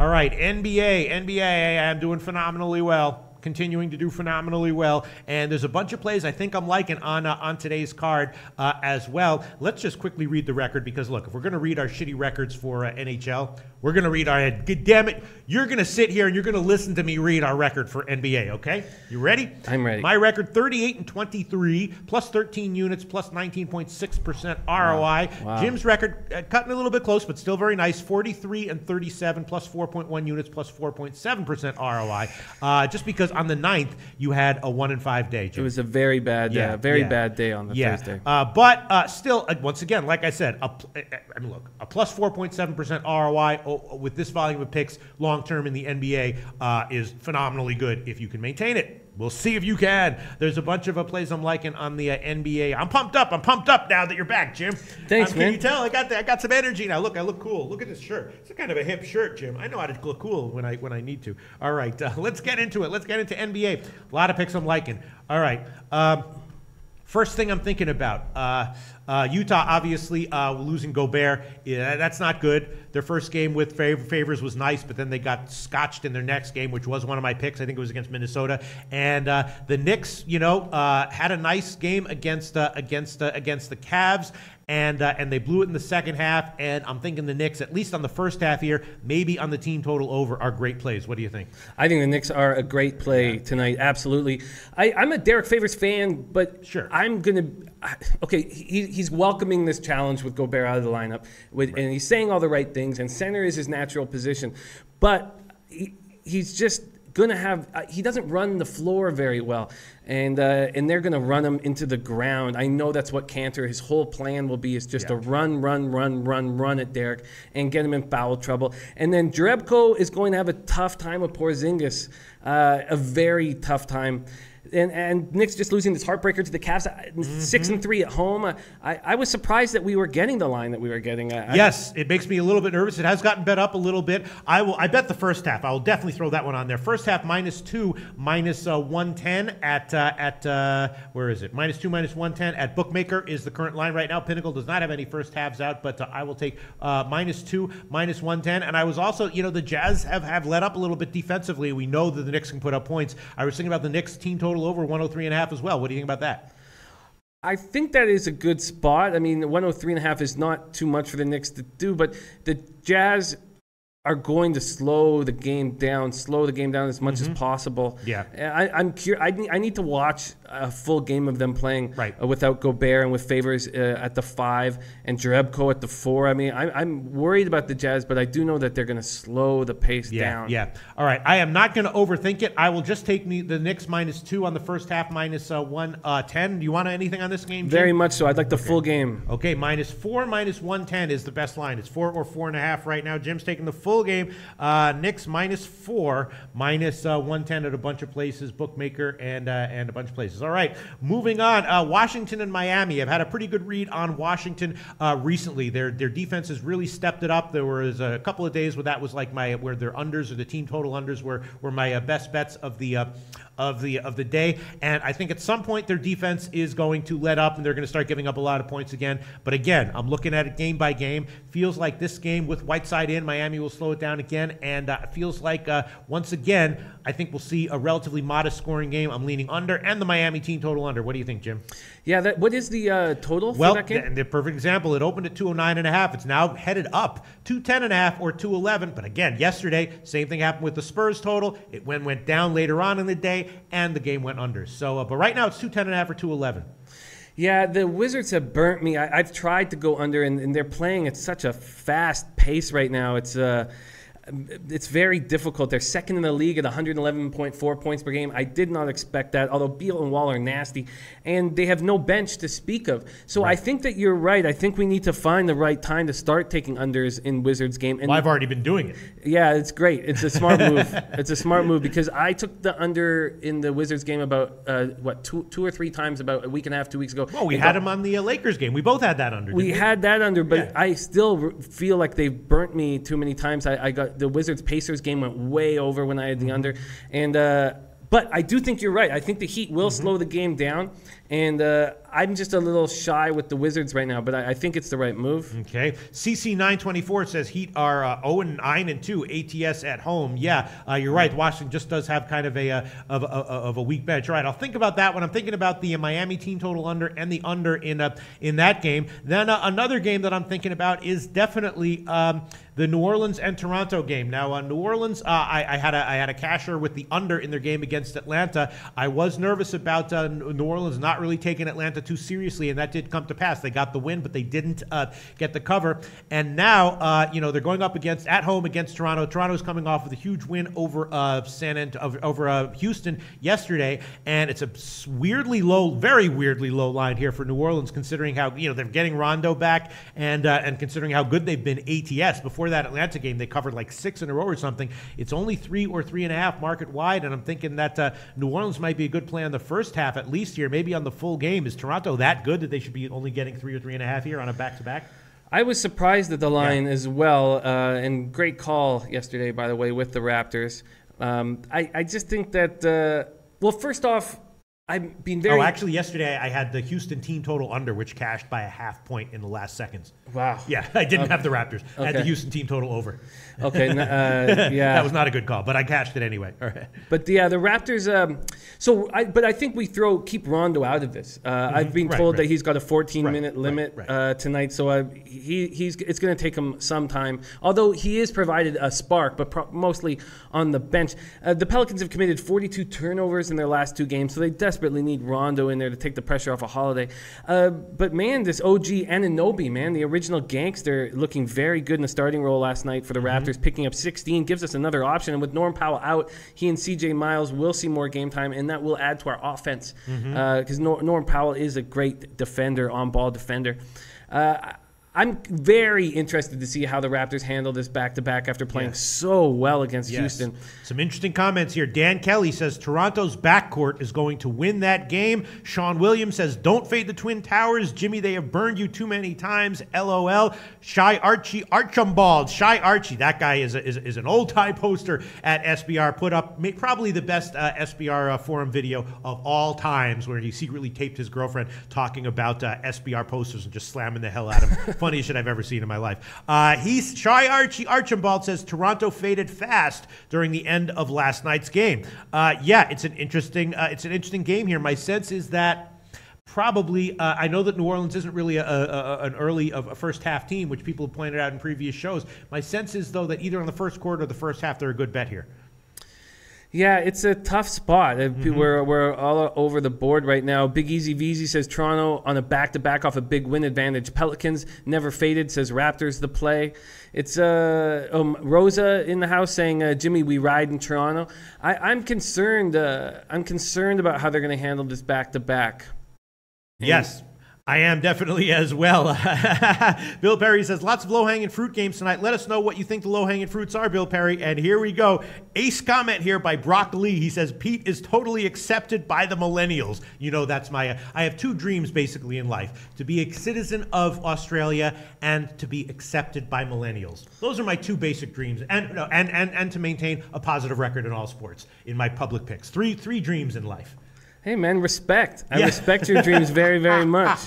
All right, NBA, I'm doing phenomenally well. Continuing to do phenomenally well, and there's a bunch of plays I think I'm liking on today's card as well. Let's just quickly read the record, because look, if we're going to read our shitty records for NHL, we're going to read our, good damn it, you're going to sit here and you're going to listen to me read our record for NBA, okay? You ready? I'm ready. My record, 38-23, plus 13 units, plus 19.6% ROI. Wow. Jim's record, cutting a little bit close, but still very nice, 43-37, plus 4.1 units, plus 4.7% ROI. Just because on the 9th, you had a 1-5 day, Jim. It was a very bad, bad day on the Thursday. But still, once again, like I said, I mean, look, a plus 4.7% ROI with this volume of picks long-term in the NBA is phenomenally good if you can maintain it. We'll see if you can. There's a bunch of plays I'm liking on the NBA. I'm pumped up. I'm pumped up now that you're back, Jim. Thanks, man. Can you tell? I got some energy now. Look, I look cool. Look at this shirt. It's a kind of a hip shirt, Jim. I know how to look cool when I need to. All right, let's get into it. Let's get into NBA. A lot of picks I'm liking. All right. First thing I'm thinking about, Utah obviously losing Gobert. Yeah, that's not good. Their first game with Favors was nice, but then they got scotched in their next game, which was one of my picks. I think it was against Minnesota. And the Knicks, had a nice game against the Cavs. And they blew it in the second half, and I'm thinking the Knicks, at least on the first half here, maybe on the team total over, are great plays. What do you think? I think the Knicks are a great play tonight, absolutely. I'm a Derek Favors fan, but sure. I'm going to – okay, he's welcoming this challenge with Gobert out of the lineup, and he's saying all the right things, and center is his natural position. But he's just – going to have he doesn't run the floor very well, and they're going to run him into the ground. I know that's what Cantor, his whole plan will be, is just to run at Derek and get him in foul trouble. And then Jerebko is going to have a tough time with Porzingis, a very tough time. And Knicks just losing this heartbreaker to the Cavs, 6-3 at home. I was surprised that we were getting the line that we were getting. Yes, it makes me a little bit nervous. It has gotten bet up a little bit. I bet the first half. I will definitely throw that one on there. First half -2, -110 at where is it? -2, -110 at Bookmaker is the current line right now. Pinnacle does not have any first halves out, but I will take -2, -110. And I was also, the Jazz have let up a little bit defensively. We know that the Knicks can put up points. I was thinking about the Knicks team total over 103.5 as well. What do you think about that? I think that is a good spot. I mean, 103.5 is not too much for the Knicks to do, but the Jazz are going to slow the game down as much as possible. Yeah. I'm curious. I need to watch a full game of them playing without Gobert and with Favors at the 5 and Jerebko at the 4. I mean, I'm worried about the Jazz, but I do know that they're going to slow the pace down. Yeah. All right. I am not going to overthink it. I will just take the Knicks -2 on the first half, -110. Do you want anything on this game, Jim? Very much so. I'd like the full game. Okay. -4, -110 is the best line. It's 4 or 4.5 right now. Jim's taking the full game. Knicks -4, -110 at a bunch of places, Bookmaker and a bunch of places. All right, moving on. Washington and Miami. I've had a pretty good read on Washington recently. Their defense has really stepped it up. There was a couple of days where that was like where their unders or the team total unders were my best bets of the day. And I think at some point their defense is going to let up and they're going to start giving up a lot of points again. But again, I'm looking at it game by game. Feels like this game with Whiteside in, Miami will slow it down again. And it feels like once again, I think we'll see a relatively modest scoring game. I'm leaning under and the Miami team total under. What do you think, Jim? Yeah, what is the total for that game? Well, the perfect example, it opened at 209.5. It's now headed up 210.5 or 211. But again, yesterday, same thing happened with the Spurs total. It went down later on in the day, and the game went under. So, but right now it's 210.5 or 211. Yeah, the Wizards have burnt me. I've tried to go under, and they're playing at such a fast pace right now. It's very difficult. They're second in the league at 111.4 points per game. I did not expect that, although Beal and Wall are nasty. And they have no bench to speak of. So I think that you're right. I think we need to find the right time to start taking unders in Wizards game. And I've already been doing it. Yeah, it's great. It's a smart move. It's a smart move because I took the under in the Wizards game about, two or three times about a week and a half, 2 weeks ago. Well, we had him on the Lakers game. We both had that under. We had that under, but I still feel like they've burnt me too many times. I got the Wizards-Pacers game went way over when I had the under. And But I do think you're right. I think the Heat will slow the game down, and I'm just a little shy with the Wizards right now, but I think it's the right move. Okay. CC924 says Heat are 0-9-2 ATS at home. Yeah, you're right. Washington just does have kind of a weak bench. All right, I'll think about that when I'm thinking about the Miami team total under and the under in that game. Then another game that I'm thinking about is definitely the New Orleans and Toronto game. Now, New Orleans, I had a casher with the under in their game against Atlanta. I was nervous about New Orleans not really taking Atlanta too seriously, and that did come to pass. They got the win, but they didn't get the cover. And now, they're going up at home against Toronto. Toronto's coming off with a huge win over over Houston yesterday, and it's a very weirdly low line here for New Orleans, considering how they're getting Rondo back and considering how good they've been ATS. Before that Atlanta game, they covered like 6 in a row or something. It's only 3 or 3.5 market wide, and I'm thinking that New Orleans might be a good play on the first half at least here, maybe on the full game. Is Toronto that good that they should be only getting 3 or 3.5 here on a back-to-back? I was surprised at the line as well, and great call yesterday, by the way, with the Raptors. I just think that, first off, I've been very... Oh, actually, yesterday I had the Houston team total under, which cashed by a half point in the last seconds. Wow. Yeah, I didn't have the Raptors. I had the Houston team total over. Okay, yeah. That was not a good call, but I cashed it anyway. All right. But the Raptors. But I think we keep Rondo out of this. I've been told that he's got a 14-minute limit tonight, so it's going to take him some time. Although he has provided a spark, but mostly on the bench. The Pelicans have committed 42 turnovers in their last 2 games, so they desperately need Rondo in there to take the pressure off a Holiday. But man, this OG Anunoby, man, the original gangster, looking very good in the starting role last night for the Raptors, picking up 16, gives us another option. And with Norm Powell out, he and CJ Miles will see more game time, and that will add to our offense because Norm Powell is a great defender, on-ball defender. I'm very interested to see how the Raptors handle this back-to-back after playing so well against Houston. Some interesting comments here. Dan Kelly says Toronto's backcourt is going to win that game. Sean Williams says, don't fade the Twin Towers. Jimmy, they have burned you too many times. LOL. Shy Archie Archibald. Shy Archie, that guy is an old-time poster at SBR. Put up probably the best SBR forum video of all times, where he secretly taped his girlfriend talking about SBR posters and just slamming the hell out of him. Funniest shit I've ever seen in my life. He's Shy Archie Archibald says Toronto faded fast during the end of last night's game. It's an interesting game here. My sense is that probably I know that New Orleans isn't really a first half team, which people have pointed out in previous shows. My sense is though that either in the first quarter or the first half they're a good bet here. Yeah, it's a tough spot. We're all over the board right now. Big Easy VZ says Toronto on a back-to-back off a big win advantage. Pelicans never faded, says Raptors the play. It's Rosa in the house saying, Jimmy, we ride in Toronto. I'm concerned. I'm concerned about how they're going to handle this back-to-back. Yes. I am definitely as well. Bill Perry says, lots of low-hanging fruit games tonight. Let us know what you think the low-hanging fruits are, Bill Perry. And here we go. Ace comment here by Brock Lee. He says, Pete is totally accepted by the millennials. That's my, I have 2 dreams basically in life. To be a citizen of Australia and to be accepted by millennials. Those are my 2 basic dreams. And to maintain a positive record in all sports in my public picks. Three dreams in life. Hey, man, respect. I respect your dreams very, very much.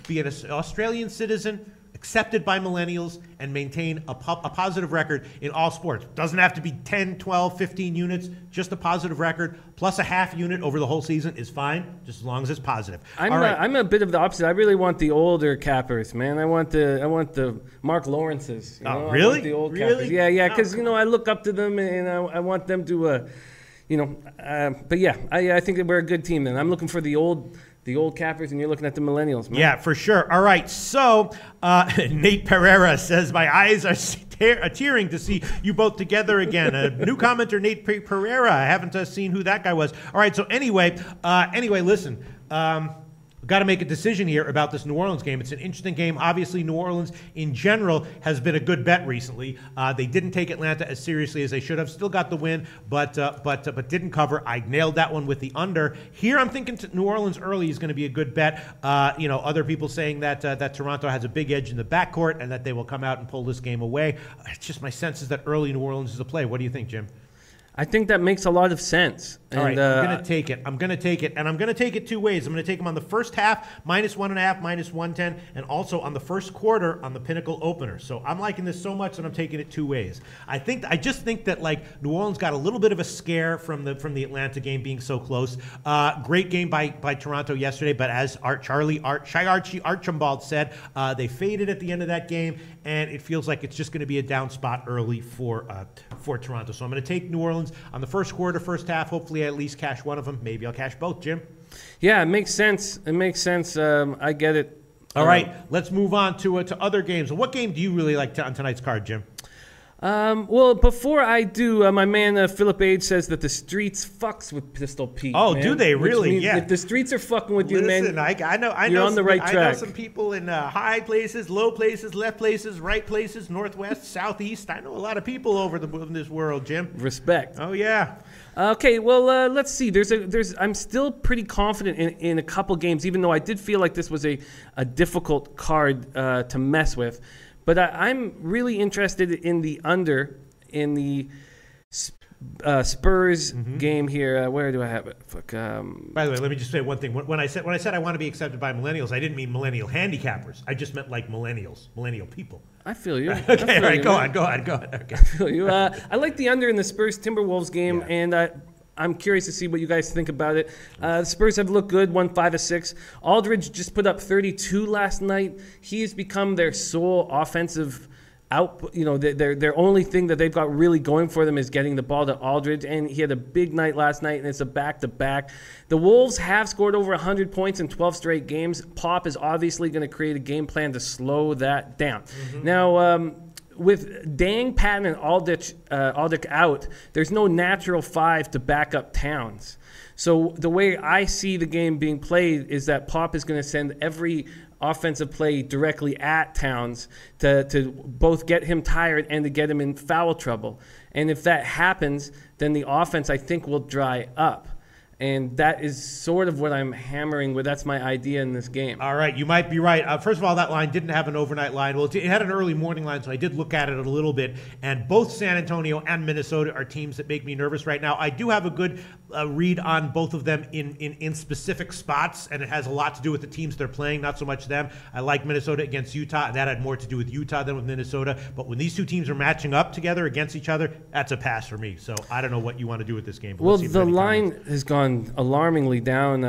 Be an Australian citizen, accepted by millennials, and maintain a positive record in all sports. Doesn't have to be 10, 12, 15 units. Just a positive record plus a half unit over the whole season is fine, just as long as it's positive. I'm a bit of the opposite. I really want the older cappers, man. I want the Mark Lawrences. Really? I want the old cappers. Yeah, because, I look up to them, and I want them to... but yeah, I think that we're a good team then. I'm looking for the old cappers, and you're looking at the millennials, man. Yeah, for sure. All right, so Nate Pereira says, my eyes are tearing to see you both together again. A new commenter, Nate Pereira. I haven't seen who that guy was. All right, so anyway, listen. Got to make a decision here about this New Orleans game. It's an interesting game. Obviously, New Orleans in general has been a good bet recently. They didn't take Atlanta as seriously as they should have. Still got the win, but didn't cover. I nailed that one with the under. Here, I'm thinking New Orleans early is going to be a good bet. Other people saying that Toronto has a big edge in the backcourt and that they will come out and pull this game away. It's just my sense is that early New Orleans is a play. What do you think, Jim? I think that makes a lot of sense. All right, I'm going to take it. I'm going to take it, and I'm going to take it two ways. I'm going to take them on the first half, -1.5, -110, and also on the first quarter on the Pinnacle opener. So I'm liking this so much that I'm taking it two ways. I just think that like New Orleans got a little bit of a scare from the Atlanta game being so close. Great game by Toronto yesterday, but as Archie Archibald said, they faded at the end of that game, and it feels like it's just going to be a down spot early for Toronto. So I'm going to take New Orleans on the first quarter, first half. Hopefully, I at least cash one of them. Maybe I'll cash both. Jim. Yeah, it makes sense. It makes sense. I get it. All right, let's move on to other games. What game do you really like on tonight's card, Jim? Well, before I do, my man Philip Age says that the streets fucks with Pistol Pete. Oh, man. do they really? Means Yeah. If the streets are fucking with you, man, listen, I know. you're on the right track. I know some people in high places, low places, left places, right places, northwest, southeast. I know a lot of people over in this world, Jim. Respect. Oh yeah. Okay, well, let's see. I'm still pretty confident in a couple games, even though I did feel like this was a difficult card to mess with. But I'm really interested in the under in the Spurs game here. Where do I have it? Fuck. By the way, let me just say one thing. When I said I want to be accepted by millennials, I didn't mean millennial handicappers. I just meant like millennial people. I feel you. Okay, all right, go on. Okay. I feel you. I like the under in the Spurs Timberwolves game, and I'm curious to see what you guys think about it. The Spurs have looked good, won 5 of 6. Aldridge just put up 32 last night. He has become their sole offensive output. You know, their only thing that they've got really going for them is getting the ball to Aldridge, and he had a big night last night, and it's a back-to-back. The Wolves have scored over 100 points in 12 straight games. Pop is obviously going to create a game plan to slow that down. Now, with Dang, Patton, and Aldrich out, there's no natural 5 to back up Towns. So the way I see the game being played is that Pop is going to send every offensive play directly at Towns to both get him tired and to get him in foul trouble. And if that happens, then the offense, I think, will dry up. And that is sort of what I'm hammering with. That's my idea in this game. All right, you might be right. First of all, that line didn't have an overnight line. Well, it had an early morning line, so I did look at it a little bit. And both San Antonio and Minnesota are teams that make me nervous right now. I do have a good read on both of them in specific spots, and it has a lot to do with the teams they're playing, not so much them. I like Minnesota against Utah, and that had more to do with Utah than with Minnesota. But when these two teams are matching up together against each other, that's a pass for me. So I don't know what you want to do with this game. Well, the line has gone alarmingly down.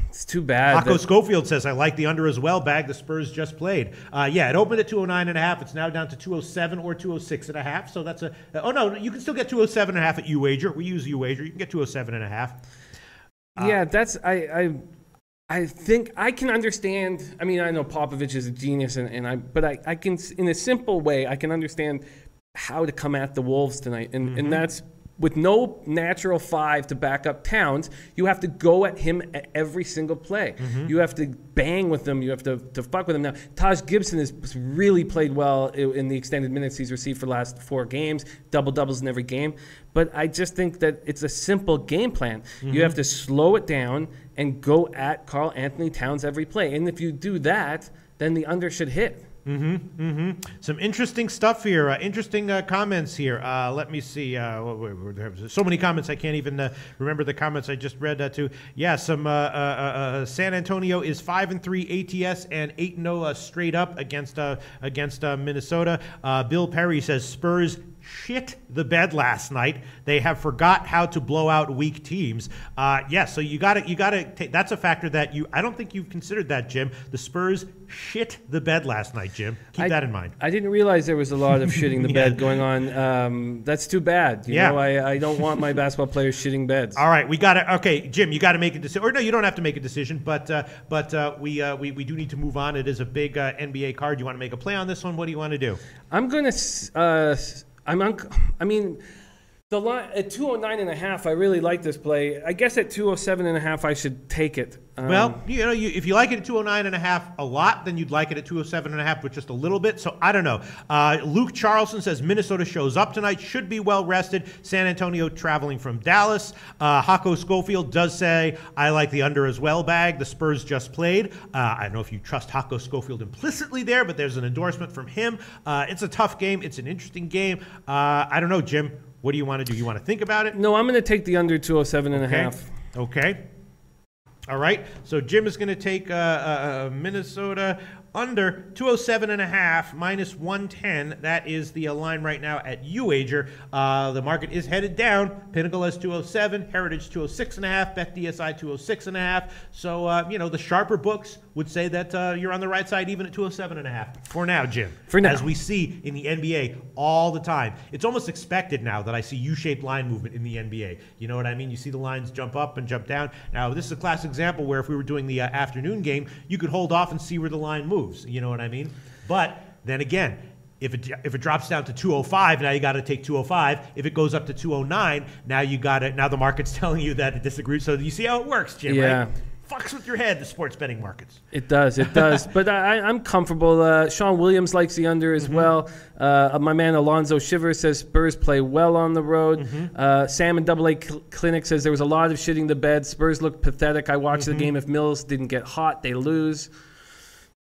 It's too bad. Hako Schofield says, I like the under as well. Bag the Spurs just played. Yeah, it opened at 209.5. It's now down to 207 or 206.5. So that's oh no, you can still get 207.5 at UWager. We use UWager. You can get 207.5. Yeah, that's I think I can understand. I mean, I know Popovich is a genius, but I can, in a simple way, I can understand how to come at the Wolves tonight, and that's with no natural 5 to back up Towns. You have to go at him at every single play. You have to bang with him. You have to fuck with him. Now, Taj Gibson has really played well in the extended minutes he's received for the last 4 games, double-doubles in every game. But I just think that it's a simple game plan. You have to slow it down and go at Karl Anthony Towns every play. And if you do that, then the under should hit. Some interesting stuff here. Interesting comments here. Let me see. There's so many comments I can't even remember the comments I just read to. Yeah, some San Antonio is 5-3 ATS and 8-0 straight up against Minnesota. Bill Perry says Spurs shit the bed last night. They have forgot how to blow out weak teams. Yeah, so you got to take. That's a factor that I don't think you've considered that, Jim. The Spurs shit the bed last night, Jim. Keep that in mind. I didn't realize there was a lot of shitting the bed going on. That's too bad. You know, I don't want my basketball players shitting beds. All right, we got to. Okay, Jim, you got to make a decision. Or no, you don't have to make a decision. But we do need to move on. It is a big NBA card. You want to make a play on this one? What do you want to do? I'm gonna. I mean, the line at 209.5, I really like this play. I guess at 207.5, I should take it. Well, if you like it at 209.5 a lot, then you'd like it at 207.5 with just a little bit. So I don't know. Luke Charleston says Minnesota shows up tonight, should be well rested. San Antonio traveling from Dallas. Hako Schofield does say, I like the under as well, Bag. The Spurs just played. I don't know if you trust Hako Schofield implicitly there, but there's an endorsement from him. It's a tough game. It's an interesting game. I don't know, Jim. What do you want to do? You want to think about it? No, I'm going to take the under 207 and a half. Okay. All right. So Jim is going to take Minnesota under 207.5 minus 110. That is the line right now at UWager. The market is headed down. Pinnacle has 207, Heritage 206.5, Bet DSI 206.5. So the sharper books would say that you're on the right side even at 207.5 for now, Jim. For now, as we see in the NBA all the time, it's almost expected now that I see U-shaped line movement in the NBA. You know what I mean? You see the lines jump up and jump down. Now this is a classic example where if we were doing the afternoon game, you could hold off and see where the line moves. You know what I mean? But then again, if it drops down to 205, now you got to take 205. If it goes up to 209, now you got it. Now the market's telling you that it disagrees. So you see how it works, Jim? Yeah. Right? Fucks with your head, the sports betting markets. It does. But I'm comfortable. Sean Williams likes the under as well. My man Alonzo Shiver says Spurs play well on the road. Sam in AA Clinic says there was a lot of shitting the bed. Spurs look pathetic. I watched the game. If Mills didn't get hot, they lose.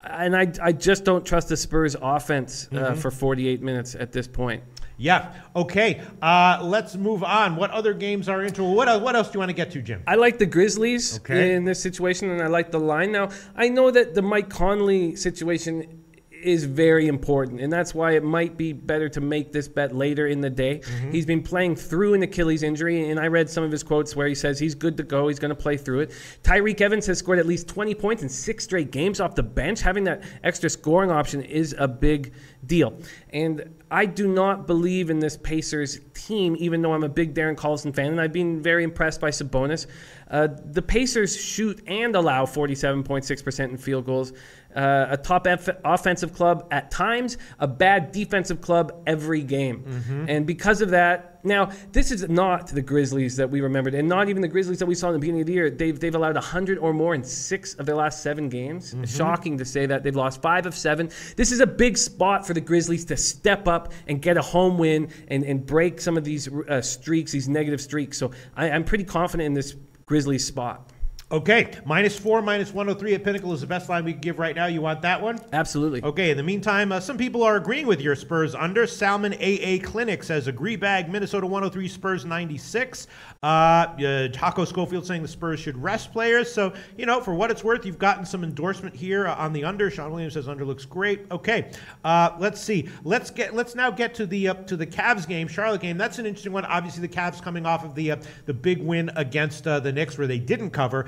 And I just don't trust the Spurs offense for 48 minutes at this point. Yeah. Okay. Let's move on. What other games are interesting? What else do you want to get to, Jim? I like the Grizzlies in this situation, and I like the line. Now, I know that the Mike Conley situation is very important, and that's why it might be better to make this bet later in the day. He's been playing through an Achilles injury, and I read some of his quotes where he says he's good to go. He's going to play through it. Tyreek Evans has scored at least 20 points in 6 straight games off the bench. Having that extra scoring option is a big deal. And I do not believe in this Pacers team, even though I'm a big Darren Collison fan, and I've been very impressed by Sabonis. The Pacers shoot and allow 47.6% in field goals. A top offensive club at times, a bad defensive club every game. And because of that, now, this is not the Grizzlies that we remembered, and not even the Grizzlies that we saw in the beginning of the year. They've allowed 100 or more in 6 of their last 7 games. Shocking to say that. They've lost 5 of 7. This is a big spot for the Grizzlies to step up and get a home win and break some of these streaks, these negative streaks. So I'm pretty confident in this Grizzlies spot. Okay, -4, -103 at Pinnacle is the best line we can give right now. You want that one? Absolutely. Okay, in the meantime, some people are agreeing with your Spurs under. Salmon AA Clinic says agree bag, Minnesota 103, Spurs 96. Taco Schofield saying the Spurs should rest players. So, for what it's worth, you've gotten some endorsement here on the under. Sean Williams says under looks great. Okay, let's see. Let's now get to the Cavs game, Charlotte game. That's an interesting one. Obviously, the Cavs coming off of the big win against the Knicks where they didn't cover.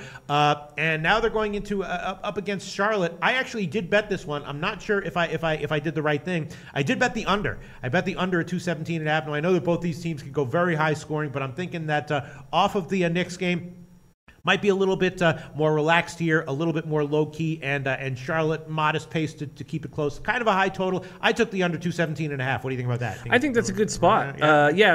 And now they're going into up against Charlotte. I actually did bet this one. I'm not sure if I did the right thing. I did bet the under. I bet the under at 217.5. Now I know that both these teams could go very high scoring, but I'm thinking that off of the Knicks game might be a little bit more relaxed here, a little bit more low key, and Charlotte modest pace to keep it close. Kind of a high total. I took the under 217.5. What do you think about that? I think that's a good spot.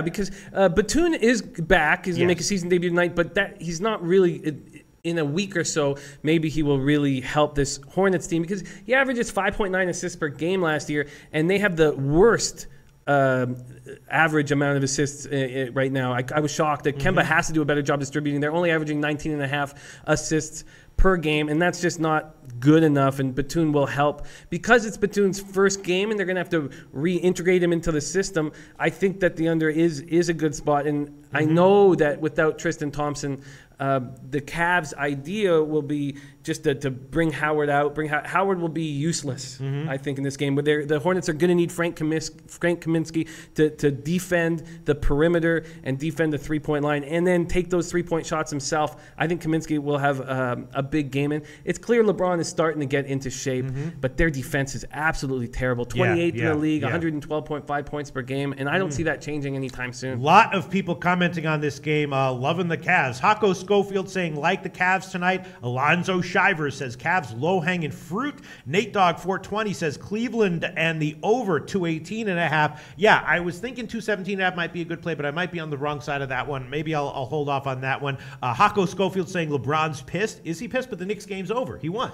Because Batum is back. He's going to make a season debut tonight, but he's not really. In a week or so, maybe he will really help this Hornets team because he averages 5.9 assists per game last year, and they have the worst average amount of assists right now. I was shocked that Kemba has to do a better job distributing. They're only averaging 19.5 assists per game, and that's just not good enough, and Batum will help. Because it's Batum's first game and they're going to have to reintegrate him into the system, I think that the under is a good spot, and I know that without Tristan Thompson, the Cavs' idea will be just to bring Howard out. Howard will be useless, I think, in this game. But the Hornets are going to need Frank Kaminsky to defend the perimeter and defend the three-point line and then take those three-point shots himself. I think Kaminsky will have a big game. And it's clear LeBron is starting to get into shape, but their defense is absolutely terrible. 28th in the league, 112.5 points per game, and I don't see that changing anytime soon. A lot of people commenting on this game, loving the Cavs. Hako Schofield saying like the Cavs tonight. Alonzo Shivers says Cavs low-hanging fruit. Nate Dogg 420 says Cleveland and the over 218.5. Yeah, I was thinking 217.5 might be a good play, but I might be on the wrong side of that one. Maybe I'll hold off on that one. Hako Schofield saying LeBron's pissed. Is he pissed? But the Knicks game's over. He won.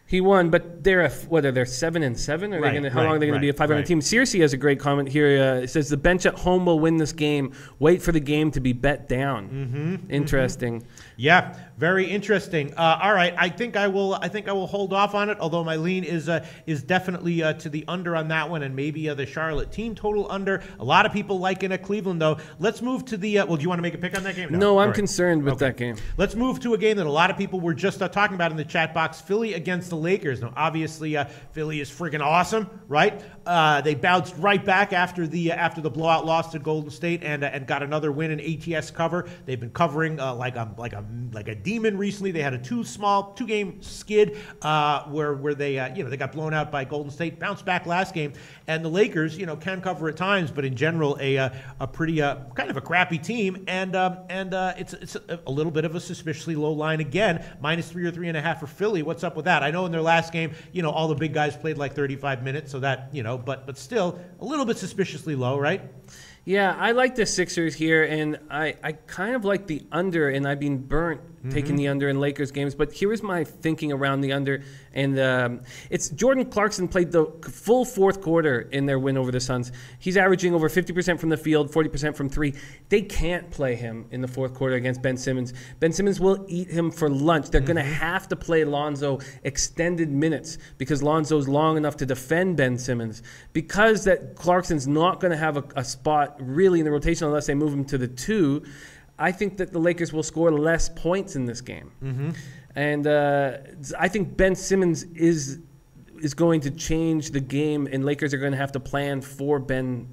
He won, but they're 7-7? Or how long are they going to be a 500 team? Searcy has a great comment here. It says the bench at home will win this game. Wait for the game to be bet down. Interesting. Yeah, very interesting. All right, I think I will hold off on it. Although my lean is definitely to the under on that one, and maybe the Charlotte team total under. A lot of people liking Cleveland though. Let's move to the. Well, do you want to make a pick on that game? No, I'm concerned with that game. Let's move to a game that a lot of people were just talking about in the chat box. Philly against the Lakers. Now, obviously, Philly is freaking awesome, right? They bounced right back after the blowout loss to Golden State and got another win in ATS cover. They've been covering like a demon recently. They had a two-game skid where they they got blown out by Golden State. Bounced back last game, and the Lakers can cover at times, but in general a pretty kind of a crappy team, and it's a little bit of a suspiciously low line again, -3 or 3.5 for Philly. What's up with that? I know in their last game, all the big guys played like 35 minutes, so that, but still a little bit suspiciously low, right? Yeah, I like the Sixers here, and I kind of like the under, and I've been burnt taking the under in Lakers games. But here's my thinking around the under, and it's Jordan Clarkson played the full fourth quarter in their win over the Suns. He's averaging over 50% from the field, 40% from three. They can't play him in the fourth quarter against Ben Simmons. Ben Simmons will eat him for lunch. They're going to have to play Lonzo extended minutes because Lonzo's long enough to defend Ben Simmons. Because that Clarkson's not going to have a spot really in the rotation unless they move him to the 2, I think that the Lakers will score less points in this game. And I think Ben Simmons is going to change the game, and Lakers are going to have to plan for Ben's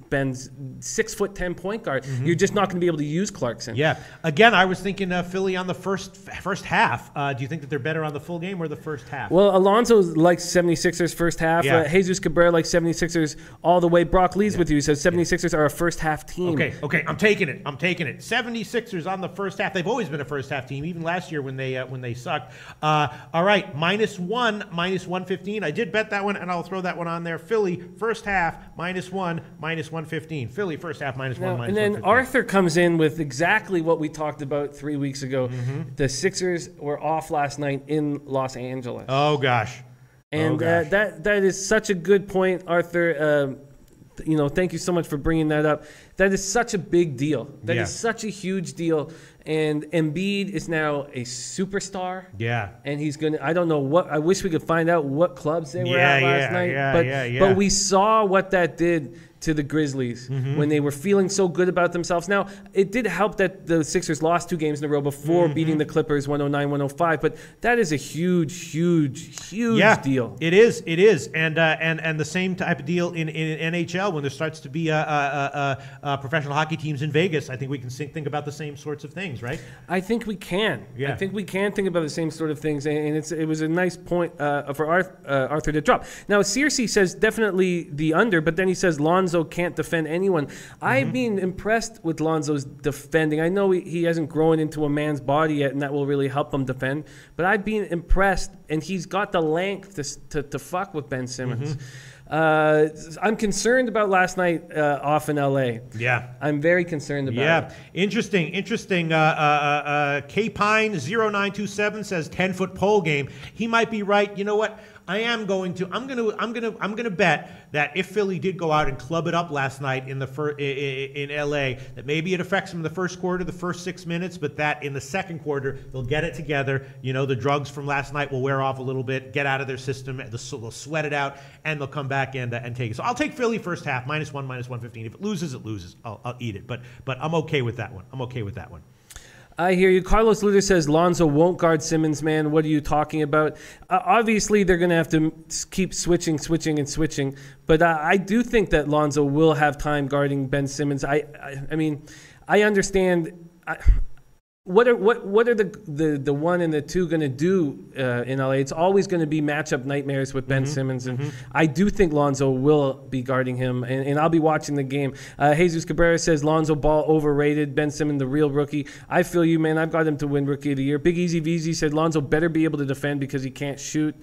6'10" point guard. You're just not going to be able to use Clarkson. Yeah. Again, I was thinking Philly on the first half. Do you think that they're better on the full game or the first half? Well, Alonso likes 76ers first half. Yeah. Jesus Cabrera likes 76ers all the way. Brock Lee's with you. He says 76ers are a first half team. Okay. I'm taking it. 76ers on the first half. They've always been a first half team, even last year when they sucked. All right, -1, -115. I did bet that one, and I'll throw that one on there. Philly first half -1, -115. Philly first half -1, And then Arthur comes in with exactly what we talked about 3 weeks ago. The Sixers were off last night in Los Angeles. Oh gosh. And that is such a good point, Arthur. Thank you so much for bringing that up. That is such a big deal. That is such a huge deal. And Embiid is now a superstar. Yeah. And he's going to, I don't know what, I wish we could find out what clubs they were at last night. But we saw what that did to the Grizzlies when they were feeling so good about themselves. Now, it did help that the Sixers lost 2 games in a row before beating the Clippers 109-105, but that is a huge deal. It is. And the same type of deal in NHL when there starts to be professional hockey teams in Vegas. I think we can think about the same sorts of things, right? I think we can. Yeah. I think we can think about the same sort of things, and it was a nice point for Arthur to drop. Now, Searcy says definitely the under, but then he says Lonzo can't defend anyone. I've been impressed with Lonzo's defending. I know he hasn't grown into a man's body yet, and that will really help him defend, but I've been impressed, and he's got the length to fuck with Ben Simmons. I'm concerned about last night off in LA. Yeah. I'm very concerned about it. Interesting. K-Pine0927 says 10-foot pole game. He might be right. You know what? I'm going to bet that if Philly did go out and club it up last night in LA, that maybe it affects them in the first quarter, the first 6 minutes, but that in the second quarter they'll get it together. The drugs from last night will wear off a little bit, get out of their system, they'll sweat it out, and they'll come back and take it. So I'll take Philly first half -1, -115. If it loses, it loses. I'll eat it, but I'm okay with that one. I hear you. Carlos Luder says Lonzo won't guard Simmons, man. What are you talking about? Obviously, they're going to have to keep switching. But I do think that Lonzo will have time guarding Ben Simmons. I mean, I understand. What are the 1 and the 2 going to do in LA? It's always going to be matchup nightmares with Ben Simmons, and I do think Lonzo will be guarding him, and I'll be watching the game. Jesus Cabrera says Lonzo ball overrated, Ben Simmons the real rookie. I feel you, man. I've got him to win Rookie of the Year. Big Easy VZ said Lonzo better be able to defend because he can't shoot.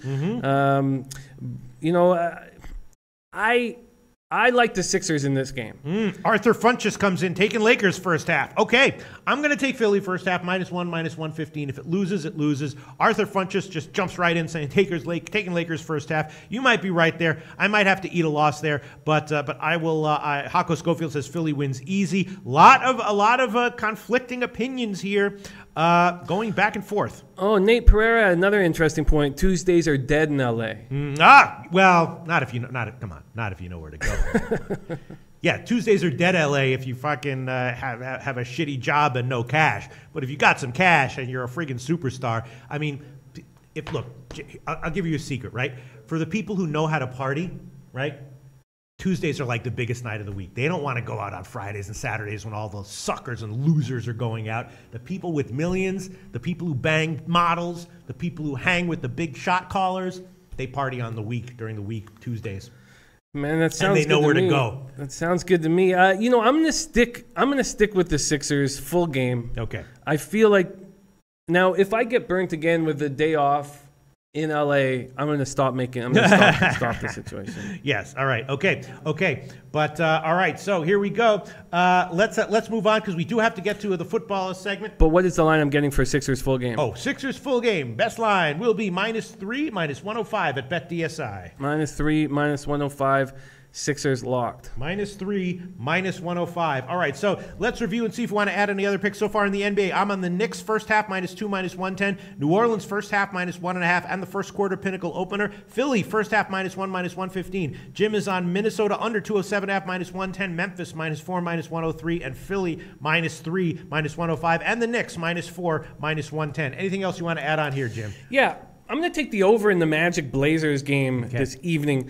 I like the Sixers in this game. Arthur Funchess comes in, taking Lakers first half. Okay, I'm going to take Philly first half, -1, -115. If it loses, it loses. Arthur Funchess just jumps right in, saying taking Lakers first half. You might be right there. I might have to eat a loss there, but I will. Hako Schofield says Philly wins easy. A lot of conflicting opinions here, going back and forth. Oh, Nate Pereira, another interesting point. Tuesdays are dead in LA. Well, not if you know. Not if you know where to go. Yeah, Tuesdays are dead, LA, if you fucking have a shitty job and no cash. But if you got some cash and you're a friggin' superstar, I mean, look, I'll give you a secret, right? For the people who know how to party, right? Tuesdays are like the biggest night of the week. They don't want to go out on Fridays and Saturdays when all those suckers and losers are going out. The people with millions, the people who bang models, the people who hang with the big shot callers, they party on the week, during the week, Tuesdays. Man, that sounds and they know good where to me. to go. That sounds good to me. I'm gonna stick with the Sixers full game. Okay. I feel like now if I get burnt again with the day off in LA, I'm gonna stop stop the situation. Yes. All right. Okay. But all right. So here we go. Let's move on because we do have to get to the football segment. But what is the line I'm getting for Sixers full game? Oh, Sixers full game. Best line will be -3, -105 at BetDSI. -3, -105. Sixers locked. -3, -105. All right, so let's review and see if we want to add any other picks so far in the NBA. I'm on the Knicks first half, -2, -110. New Orleans first half, -1.5, and the first quarter pinnacle opener. Philly first half, -1, -115. Jim is on Minnesota under 207.5, -110. Memphis -4, -103. And Philly -3, -105. And the Knicks -4, -110. Anything else you want to add on here, Jim? Yeah, I'm going to take the over in the Magic Blazers game this evening.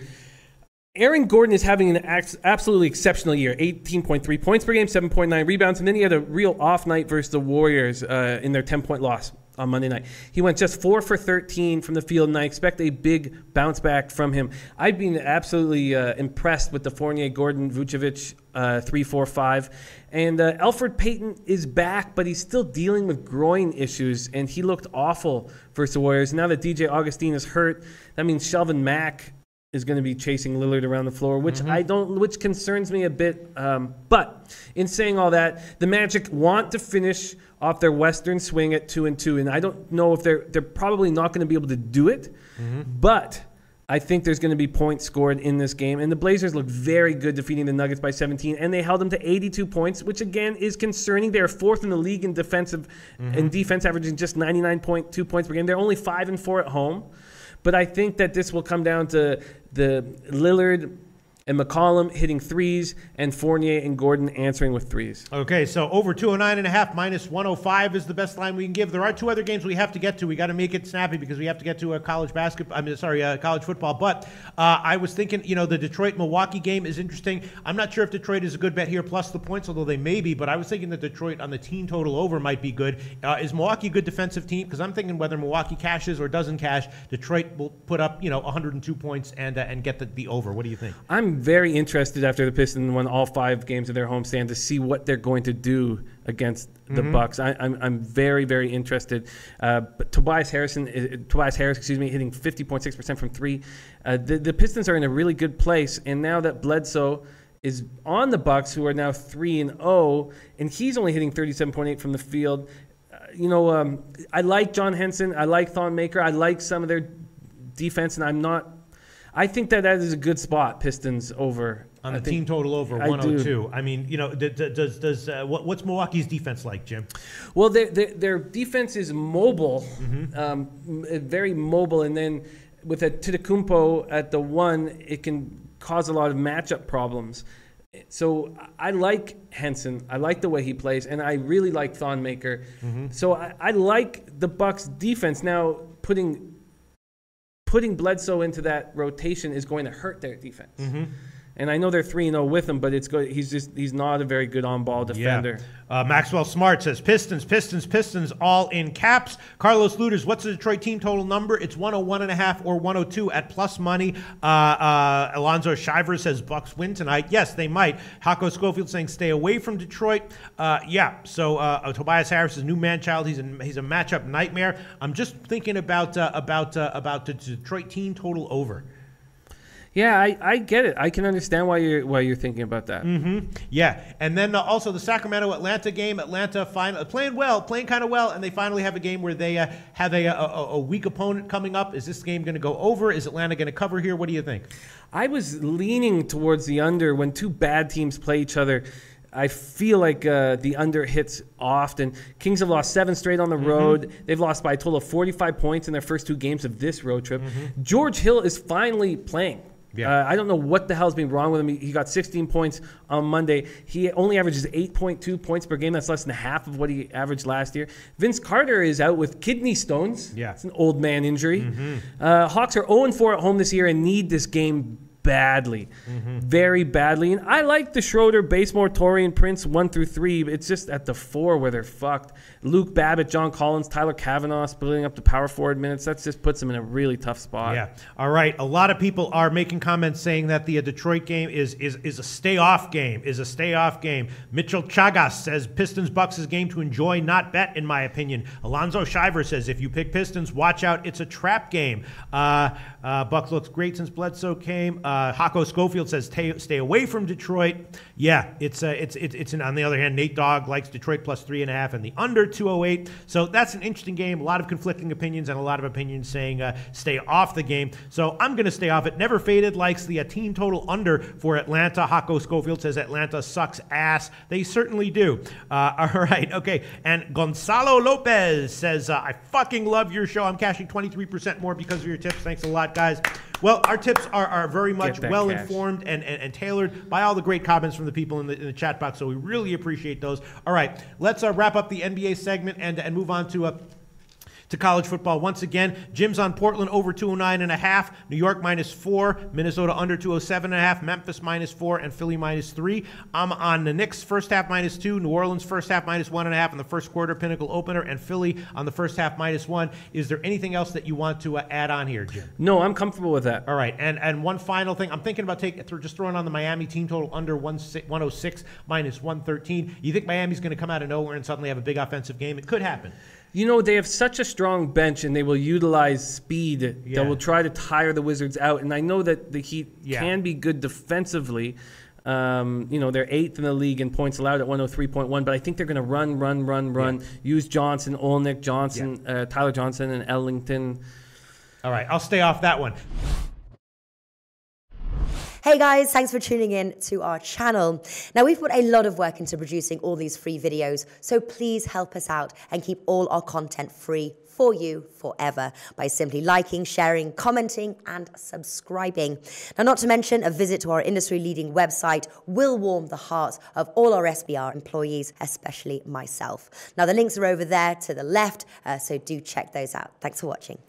Aaron Gordon is having an absolutely exceptional year. 18.3 points per game, 7.9 rebounds, and then he had a real off night versus the Warriors in their 10-point loss on Monday night. He went just 4 for 13 from the field, and I expect a big bounce back from him. I've been absolutely impressed with the Fournier, Gordon, Vucevic 3-4-5. And Elfrid Payton is back, but he's still dealing with groin issues, and he looked awful versus the Warriors. Now that DJ Augustine is hurt, that means Shelvin Mack is going to be chasing Lillard around the floor, which which concerns me a bit. But in saying all that, the Magic want to finish off their Western swing at 2-2, and I don't know if they're probably not going to be able to do it, but I think there's going to be points scored in this game. And the Blazers look very good defeating the Nuggets by 17, and they held them to 82 points, which again is concerning. They're fourth in the league in defense, averaging just 99.2 points per game. They're only 5-4 at home. But I think that this will come down to the Lillard and McCollum hitting threes and Fournier and Gordon answering with threes. Okay, so over 209.5 -105 is the best line we can give. There are two other games we have to get to. We got to make it snappy because we have to get to college football. But I was thinking, the Detroit-Milwaukee game is interesting. I'm not sure if Detroit is a good bet here plus the points, although they may be. But I was thinking that Detroit on the team total over might be good. Is Milwaukee a good defensive team? Because I'm thinking whether Milwaukee cashes or doesn't cash, Detroit will put up 102 points and get the over. What do you think? I'm very interested after the Pistons won all 5 games of their homestand to see what they're going to do against the Bucks. I'm very, very interested. But Tobias Harris, hitting 50.6% from 3. The Pistons are in a really good place, and now that Bledsoe is on the Bucks, who are now 3-0, and he's only hitting 37.8 from the field. I like John Henson. I like Thon Maker. I like some of their defense, and I think that is a good spot, Pistons over. On the team total over 102. I mean, what's Milwaukee's defense like, Jim? Well, their defense is mobile, very mobile, and then with a Antetokounmpo at the 1, it can cause a lot of matchup problems. So I like Henson. I like the way he plays, and I really like Thon Maker. So I like the Bucks' defense. Now, putting Bledsoe into that rotation is going to hurt their defense. And I know they're 3-0 with him, but it's good. He's not a very good on-ball defender. Yeah. Maxwell Smart says Pistons, all in caps. Carlos Luders, what's the Detroit team total number? It's 101.5 or 102 at plus money. Alonzo Shiver says Bucks win tonight. Yes, they might. Hako Schofield saying stay away from Detroit. So Tobias Harris is new man-child. He's a matchup nightmare. I'm just thinking about the Detroit team total over. Yeah, I get it. I can understand why you're thinking about that. Yeah, and then also the Sacramento-Atlanta game. Atlanta playing kind of well, and they finally have a game where they have a weak opponent coming up. Is this game going to go over? Is Atlanta going to cover here? What do you think? I was leaning towards the under when two bad teams play each other. I feel like the under hits often. Kings have lost 7 straight on the road. They've lost by a total of 45 points in their first 2 games of this road trip. George Hill is finally playing. Yeah. I don't know what the hell's been wrong with him. He got 16 points on Monday. He only averages 8.2 points per game. That's less than half of what he averaged last year. Vince Carter is out with kidney stones. Yeah. It's an old man injury. Hawks are 0-4 at home this year and need this game badly, very badly. And I like the Schroeder, Basemore, Torian Prince 1 through 3. But it's just at the 4 where they're fucked. Luke Babbitt, John Collins, Tyler Kavanaugh splitting up the power forward minutes. That just puts them in a really tough spot. Yeah. All right. A lot of people are making comments saying that the Detroit game is a stay-off game, Mitchell Chagas says Pistons Bucks is a game to enjoy, not bet, in my opinion. Alonzo Shiver says if you pick Pistons, watch out. It's a trap game. Bucks looks great since Bledsoe came. Hako Schofield says stay away from Detroit. Yeah, it's on the other hand, Nate Dogg likes Detroit plus 3.5 and the under 208. So that's an interesting game. A lot of conflicting opinions and a lot of opinions saying stay off the game. So I'm going to stay off it. Never Faded likes the team total under for Atlanta. Hako Schofield says Atlanta sucks ass. They certainly do. All right, okay. And Gonzalo Lopez says I fucking love your show. I'm cashing 23% more because of your tips. Thanks a lot, guys. Well, our tips are very much well informed and tailored by all the great comments from the people in the chat box, so we really appreciate those. All right, let's wrap up the NBA segment and move on to college football. Once again, Jim's on Portland over 209.5, New York -4, Minnesota under 207.5, Memphis -4, and Philly -3. I'm on the Knicks first half -2, New Orleans first half -1.5 in the first quarter pinnacle opener, and Philly on the first half -1. Is there anything else that you want to add on here, Jim? No, I'm comfortable with that. All right, and one final thing. I'm thinking about just throwing on the Miami team total under 106 -113. You think Miami's going to come out of nowhere and suddenly have a big offensive game? It could happen. You know, they have such a strong bench, and they will utilize speed that will try to tire the Wizards out. And I know that the Heat can be good defensively. They're 8th in the league in points allowed at 103.1, but I think they're going to run. Use Johnson, Olnick, Tyler Johnson, and Ellington. All right, I'll stay off that one. Hey guys, thanks for tuning in to our channel. Now, we've put a lot of work into producing all these free videos, so please help us out and keep all our content free for you forever by simply liking, sharing, commenting, and subscribing. Now, not to mention, a visit to our industry-leading website will warm the hearts of all our SBR employees, especially myself. Now, the links are over there to the left, so do check those out. Thanks for watching.